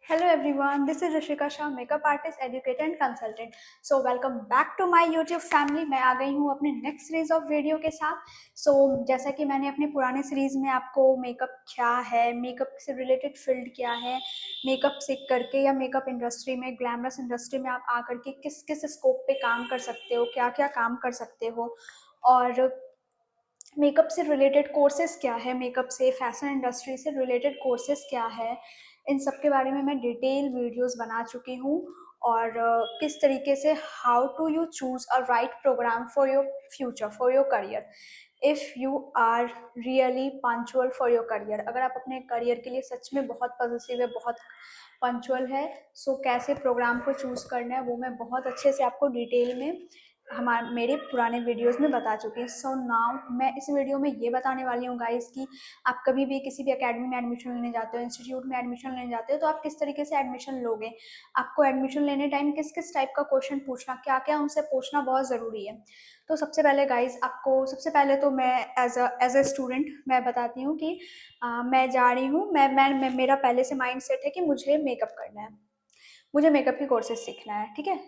Hello everyone, this is Rishika Shah, makeup artist, educator and consultant. So welcome back to my YouTube family. मैं आ गई हूँ अपने next series of video के साथ. जैसा कि मैंने अपने पुराने सीरीज में आपको मेकअप क्या है, मेकअप से रिलेटेड फील्ड क्या है, मेकअप सीख करके या मेकअप इंडस्ट्री में, ग्लैमरस इंडस्ट्री में आप आकर के किस किस स्कोप पे काम कर सकते हो, क्या क्या काम कर सकते हो, और मेकअप से रिलेटेड कोर्सेज क्या है, मेकअप से फैशन इंडस्ट्री से रिलेटेड कोर्सेज क्या है, इन सब के बारे में मैं डिटेल वीडियोस बना चुकी हूँ. और किस तरीके से how to you choose a right programme for your future, for your career, if you are really punctual for your career. अगर आप अपने करियर के लिए सच में बहुत पॉजिटिव है, बहुत पंचुअल है, कैसे प्रोग्राम को चूज़ करना है वो मैं बहुत अच्छे से आपको डिटेल में मेरे पुराने वीडियोस में बता चुकी हूँ. नाउ मैं इस वीडियो में ये बताने वाली हूँ गाइस कि आप कभी भी किसी भी एकेडमी में एडमिशन लेने जाते हो, इंस्टीट्यूट में एडमिशन लेने जाते हो, तो आप किस तरीके से एडमिशन लोगे, आपको एडमिशन लेने टाइम किस किस टाइप का क्वेश्चन पूछना, क्या क्या उनसे पूछना बहुत ज़रूरी है. तो सबसे पहले गाइस, आपको सबसे पहले तो मैं एज अ स्टूडेंट मैं बताती हूँ कि मैं जा रही हूँ, मेरा पहले से माइंड सेट है कि मुझे मेकअप करना है, मुझे मेकअप के कोर्सेज सीखना है. ठीक है,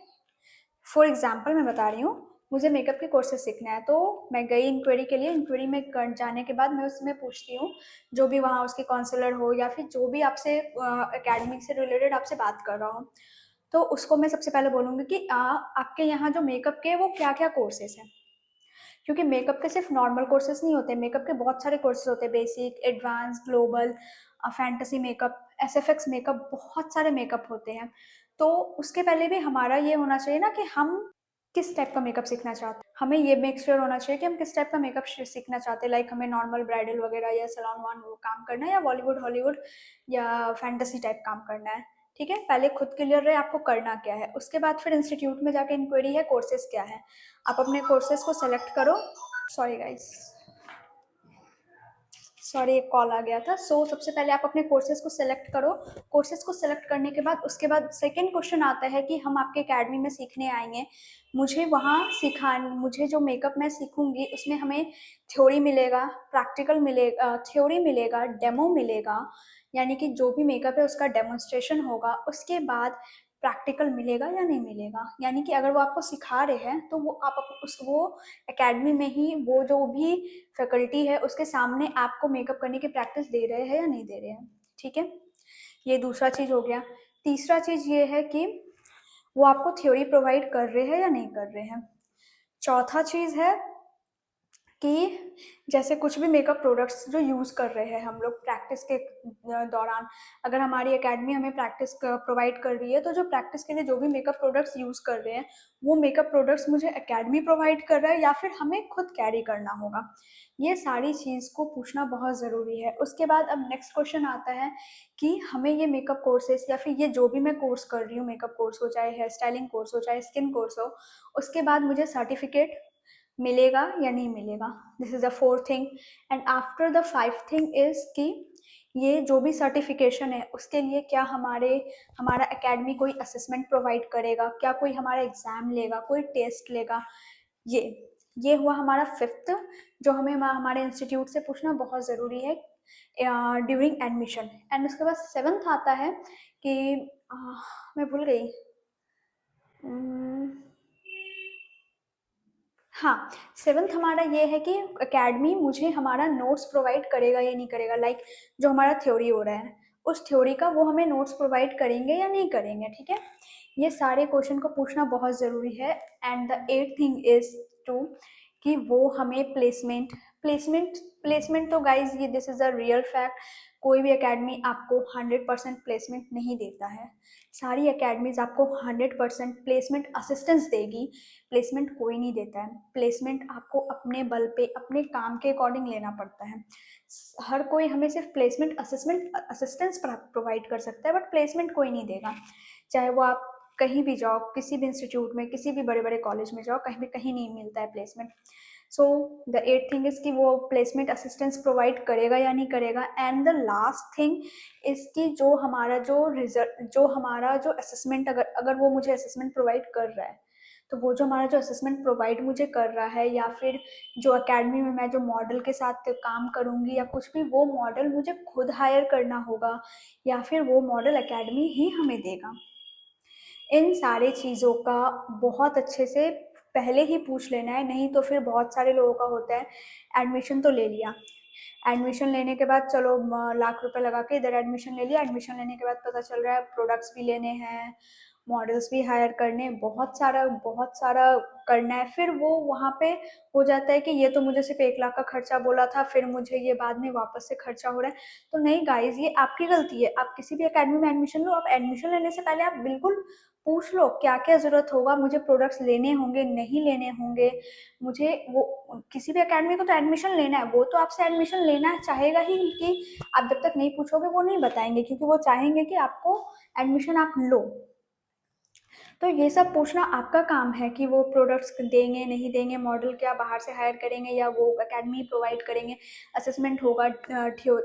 फॉर एग्जाम्पल मैं बता रही हूँ, मुझे मेकअप के कोर्सेज सीखना है. तो मैं गई इंक्वायरी के लिए, इंक्वायरी में जाने के बाद मैं उसमें पूछती हूँ, जो भी वहाँ उसके काउंसलर हो या फिर जो भी आपसे एकेडमिक से रिलेटेड आपसे बात कर रहा हो, तो उसको मैं सबसे पहले बोलूँगी कि आपके यहाँ जो मेकअप के वो क्या क्या कोर्सेज हैं. क्योंकि मेकअप के सिर्फ नॉर्मल कोर्सेज नहीं होते, मेकअप के बहुत सारे कोर्सेज होते हैं, basic, advance, global, fantasy makeup, SFX makeup, बहुत सारे मेकअप होते हैं. तो उसके पहले भी हमारा ये होना चाहिए ना कि हम किस टाइप का मेकअप सीखना चाहते हैं. हमें ये मेक श्योर होना चाहिए कि हम किस टाइप का मेकअप सीखना चाहते हैं. लाइक हमें नॉर्मल ब्राइडल वगैरह या सैलून वान वो काम करना है, या बॉलीवुड हॉलीवुड या फैंटेसी टाइप काम करना है. ठीक है, पहले खुद क्लियर रहे आपको करना क्या है. उसके बाद फिर इंस्टीट्यूट में जाके इंक्वायरी है कोर्सेज क्या है, आप अपने कोर्सेज को सेलेक्ट करो. सॉरी गाइस, सॉरी एक कॉल आ गया था. सबसे पहले आप अपने कोर्सेज को सिलेक्ट करो. कोर्सेज को सिलेक्ट करने के बाद उसके बाद सेकेंड क्वेश्चन आता है कि हम आपके एकेडमी में सीखने आएंगे, मुझे वहाँ मुझे जो मेकअप मैं सीखूंगी उसमें हमें थ्योरी मिलेगा, प्रैक्टिकल मिलेगा, थ्योरी मिलेगा, डेमो मिलेगा, यानी कि जो भी मेकअप है उसका डेमोन्स्ट्रेशन होगा. उसके बाद प्रैक्टिकल मिलेगा या नहीं मिलेगा, यानी कि अगर वो आपको सिखा रहे हैं तो वो आप वो एकेडमी में ही वो जो भी फैकल्टी है उसके सामने आपको मेकअप करने की प्रैक्टिस दे रहे हैं या नहीं दे रहे हैं. ठीक है, ये दूसरा चीज हो गया. तीसरा चीज ये है कि वो आपको थ्योरी प्रोवाइड कर रहे हैं या नहीं कर रहे हैं. चौथा चीज है कि जैसे कुछ भी मेकअप प्रोडक्ट्स जो यूज़ कर रहे हैं हम लोग प्रैक्टिस के दौरान, अगर हमारी एकेडमी हमें प्रैक्टिस प्रोवाइड कर रही है, तो जो प्रैक्टिस के लिए जो भी मेकअप प्रोडक्ट्स यूज़ कर रहे हैं वो मेकअप प्रोडक्ट्स मुझे एकेडमी प्रोवाइड कर रहा है या फिर हमें खुद कैरी करना होगा. ये सारी चीज़ को पूछना बहुत ज़रूरी है. उसके बाद अब नेक्स्ट क्वेश्चन आता है कि हमें ये मेकअप कोर्सेज या फिर ये जो भी मैं कोर्स कर रही हूँ, मेकअप कोर्स हो, चाहे हेयर स्टाइलिंग कोर्स हो, चाहे स्किन कोर्स हो, उसके बाद मुझे सर्टिफिकेट मिलेगा या नहीं मिलेगा. This is the fourth thing. And after the five thing is कि ये जो भी सर्टिफिकेशन है उसके लिए क्या हमारा एकेडमी कोई असेसमेंट प्रोवाइड करेगा, क्या कोई हमारा एग्जाम लेगा, कोई टेस्ट लेगा. ये ये हुआ हमारा फिफ्थ, जो हमें हमारे इंस्टीट्यूट से पूछना बहुत ज़रूरी है ड्यूरिंग एडमिशन. एंड उसके बाद सेवन्थ आता है कि मैं भूल गई. हाँ, सेवन्थ हमारा ये है कि एकेडमी मुझे हमारा नोट्स प्रोवाइड करेगा या नहीं करेगा. लाइक जो हमारा थ्योरी हो रहा है उस थ्योरी का वो हमें नोट्स प्रोवाइड करेंगे या नहीं करेंगे. ठीक है, ये सारे क्वेश्चन को पूछना बहुत ज़रूरी है. And the eighth thing is to कि वो हमें प्लेसमेंट तो गाइज ये this is a real fact. कोई भी एकेडमी आपको 100% प्लेसमेंट नहीं देता है. सारी एकेडमीज आपको 100% प्लेसमेंट असिस्टेंस देगी, प्लेसमेंट कोई नहीं देता है. प्लेसमेंट आपको अपने बल पे अपने काम के अकॉर्डिंग लेना पड़ता है. हर कोई हमें सिर्फ प्लेसमेंट असिस्टेंस प्रोवाइड कर सकता है, बट प्लेसमेंट कोई नहीं देगा. चाहे वो आप कहीं भी जाओ, किसी भी इंस्टीट्यूट में, किसी भी बड़े बड़े कॉलेज में जाओ, कहीं भी कहीं नहीं मिलता है placement. The eighth thing is कि वो प्लेसमेंट असिस्टेंस प्रोवाइड करेगा या नहीं करेगा. And the last thing is कि जो हमारा जो असेसमेंट, अगर वो मुझे असेसमेंट प्रोवाइड कर रहा है तो वो जो हमारा जो असेसमेंट प्रोवाइड मुझे कर रहा है, या फिर जो एकेडमी में मैं जो मॉडल के साथ काम करूँगी या कुछ भी, वो मॉडल मुझे खुद हायर करना होगा या फिर वो मॉडल एकेडमी ही हमें देगा। इन सारी चीज़ों का बहुत अच्छे से पहले ही पूछ लेना है, नहीं तो फिर बहुत सारे लोगों का होता है एडमिशन तो ले लिया, एडमिशन लेने के बाद चलो लाख रुपए लगा के इधर एडमिशन ले लिया, एडमिशन लेने के बाद पता चल रहा है प्रोडक्ट्स भी लेने हैं, मॉडल्स भी हायर करने, बहुत सारा करना है, फिर वो वहाँ पे हो जाता है कि ये तो मुझे सिर्फ 1 लाख का खर्चा बोला था, फिर मुझे ये बाद में वापस से खर्चा हो रहा है। तो नहीं गाइज, ये आपकी गलती है। आप किसी भी एकेडमी में एडमिशन लो, आप एडमिशन लेने से पहले आप बिल्कुल पूछ लो क्या क्या जरूरत होगा, मुझे प्रोडक्ट्स लेने होंगे नहीं लेने होंगे, मुझे वो किसी भी एकेडमी को तो एडमिशन लेना है, वो तो आपसे एडमिशन लेना चाहेगा ही, कि आप जब तक नहीं पूछोगे वो नहीं बताएंगे, क्योंकि वो चाहेंगे कि आपको एडमिशन आप लो। तो ये सब पूछना आपका काम है कि वो प्रोडक्ट्स देंगे नहीं देंगे, मॉडल क्या बाहर से हायर करेंगे या वो एकेडमी प्रोवाइड करेंगे, असेसमेंट होगा,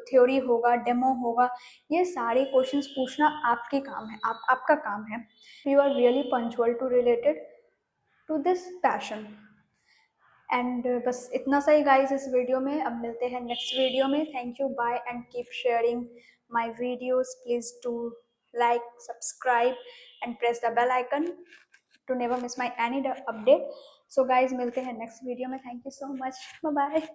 थ्योरी होगा, डेमो होगा, ये सारे क्वेश्चंस पूछना आपके काम है, आपका काम है। You are really punctual to related to this passion. And बस इतना सा ही गाइस इस वीडियो में। अब मिलते हैं नेक्स्ट वीडियो में। Thank you, bye and keep sharing my videos. Please do like, subscribe and press the bell icon to never miss my any update. So guys, मिलते हैं नेक्स्ट वीडियो में। Thank you so much, bye bye.